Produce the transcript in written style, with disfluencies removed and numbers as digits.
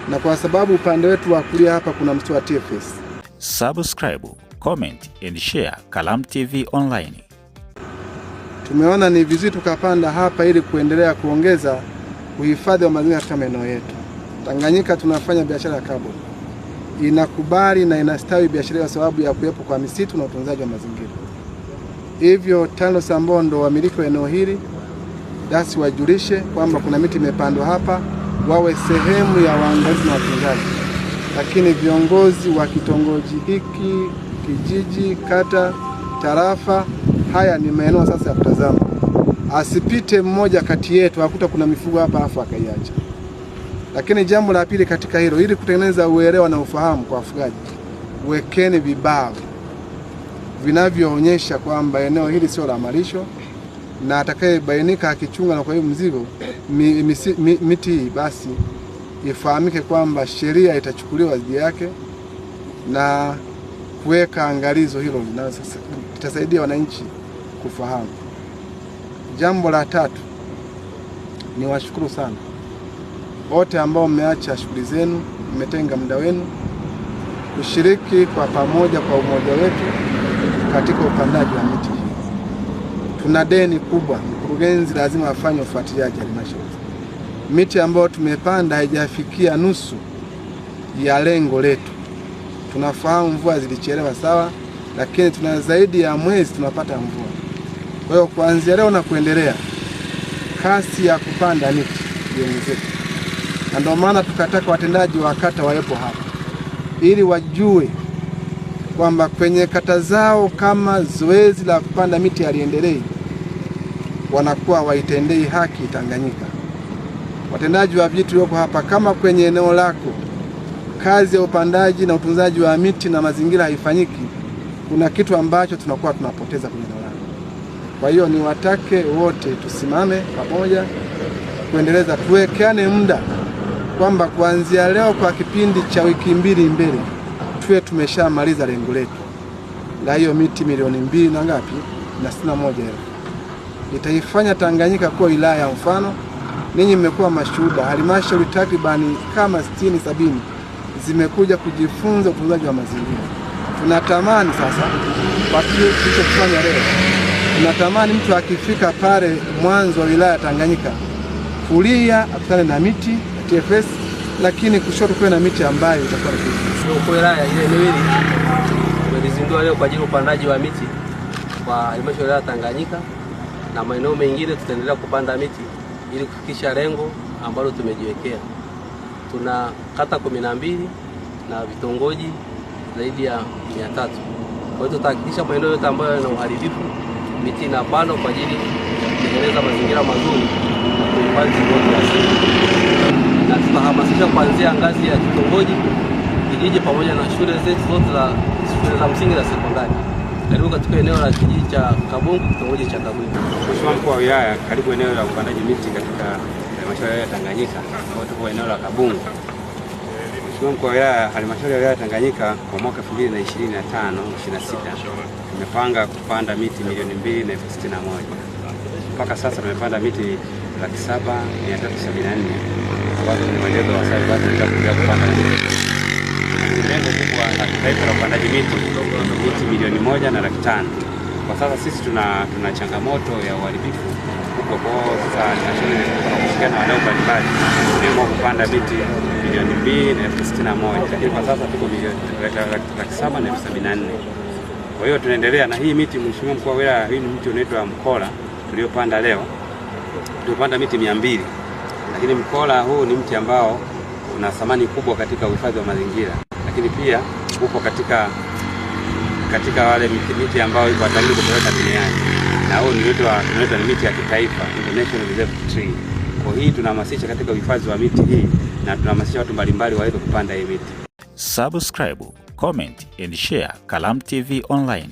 na kwa sababu upande wetu wa kulia hapa kuna msitu wa TFS. Subscribe, comment and share Kalamu TV Online. Tumeona ni vizuri tukapanda hapa ili kuendelea kuongeza uhifadhi wa mazingira katika maeneo yetu. Tanganyika tunafanya biashara ya kaboni. Inakubali na inastawi biashara kwa sababu ya kuwepo kwa misitu na utunzaji wa mazingira. Hivyo TANROADS ambao ndo wamiliki wa eneo hili basi wajulishe kwamba kuna miti imepandwa hapa, wawe sehemu ya waangalizi na watunzaji. Lakini viongozi wa kitongoji hiki, kijiji, kata, tarafa, haya ni maeneo sasa ya kutazama. Asipite mmoja kati yetu akuta kuna mifugo hapa afa akaiacha. Lakini jambo la pili katika hilo, ili kutengeneza uelewa na ufahamu kwa wafugaji, wekeni vibao vinavyoonyesha kwamba eneo hili sio la malisho, na atakayebainika akichunga na kwa hiyo mzigo miti hii basi ifahamike kwamba sheria itachukuliwa dhidi yake, na kuweka angalizo hilo litasaidia wananchi kufahamu. Jambo la tatu, ni washukuru sana wote ambao mmeacha shughuli zenu, mmetenga muda wenu kushiriki kwa pamoja kwa umoja wetu katika upandaji wa miti hii. Tuna deni kubwa, mkurugenzi lazima afanye ufuatiliaji halmashauri. Miti ambayo tumepanda haijafikia nusu ya lengo letu. Tunafahamu mvua zilichelewa sawa, lakini tuna zaidi ya mwezi tunapata mvua. Kwa hiyo kuanzia leo na kuendelea, kasi ya kupanda miti iongezeke. Na ndio maana tukataka watendaji wa kata wawepo hapa ili wajue kwamba kwenye kata zao kama zoezi la kupanda miti haliendelei, wanakuwa waitendei haki Tanganyika. Watendaji wa vijiji wako hapa, kama kwenye eneo lako kazi ya upandaji na utunzaji wa miti na mazingira haifanyiki, kuna kitu ambacho tunakuwa tunapoteza kwenye eneo lako. Kwa hiyo niwatake wote tusimame pamoja kuendeleza, tuwekeane muda kwamba kuanzia leo kwa kipindi cha wiki 2 mbele tuwe tumeshamaliza lengo letu la hiyo miti milioni 2 na ngapi na 61,000. Itaifanya Tanganyika kuwa wilaya ya mfano. Ninyi mmekuwa mashuhuda, halmashauri takribani kama 60-70 zimekuja kujifunza utunzaji wa mazingira. Tunatamani sasa kwa kilichofanya leo, tunatamani mtu akifika pale mwanzo wa wilaya ya Tanganyika, kulia akutane na miti ya TFS, lakini kushoto kuwe na miti ambayo itakuwa kwa wilaya ile miwili. Tumezindua leo kwa ajili ya upandaji wa miti kwa halmashauri ya Tanganyika, na maeneo mengine tutaendelea kupanda miti ili kufikisha lengo ambalo tumejiwekea. Tuna kata 12 na vitongoji zaidi ya 300. Kwa hiyo tutahakikisha maeneo yote ambayo yana uharibifu miti inapandwa kwa ajili ya kutengeneza mazingira mazuri na kuhifadhi uoto wa asili. Na tutahamasisha kuanzia ngazi ya kitongoji, kijiji pamoja na shule zetu zote za msingi na sekondari. Karibu katika eneo la kijiji cha Kabungu, kitongoji cha Kabungu. Mheshimiwa Mkuu wa Wilaya, karibu eneo la upandaji miti katika halmashauri ya Tanganyika, au tuko eneo la Kabungu. Mheshimiwa Mkuu wa Wilaya, halmashauri ya wilaya ya Tanganyika kwa mwaka 2025-26 tumepanga kupanda miti milioni 2,061. Mpaka sasa tumepanda miti 7,374 ambazo ni malengo ya serikali ya kupanda miti. Lengo kubwa la taifa la upandaji miti milioni 1 na 500,000. Kwa sasa sisi tuna changamoto ya uharibifu kubwa, kwa sasa halmashauri tunashirikiana na wadau mbalimbali tumeamua kupanda miti milioni 2,061, lakini kwa sasa tuko milioni 7,074. Kwa hiyo tunaendelea na hii miti. Mheshimiwa Mkuu wa Wilaya, hii ni mti unaitwa mkola tuliopanda leo. Tulipanda miti 200, lakini mkola huu ni mti ambao una thamani kubwa katika uhifadhi wa mazingira, lakini pia upo katika wale miti ambayo iko hatarini kutoweka duniani, na huu tunaitwa ni miti ya kitaifa, International Reserve Tree. Kwa hii tunahamasisha katika uhifadhi wa miti hii, na tunahamasisha watu mbalimbali waweze kupanda hii miti. Subscribe, comment and share Kalamu TV Online.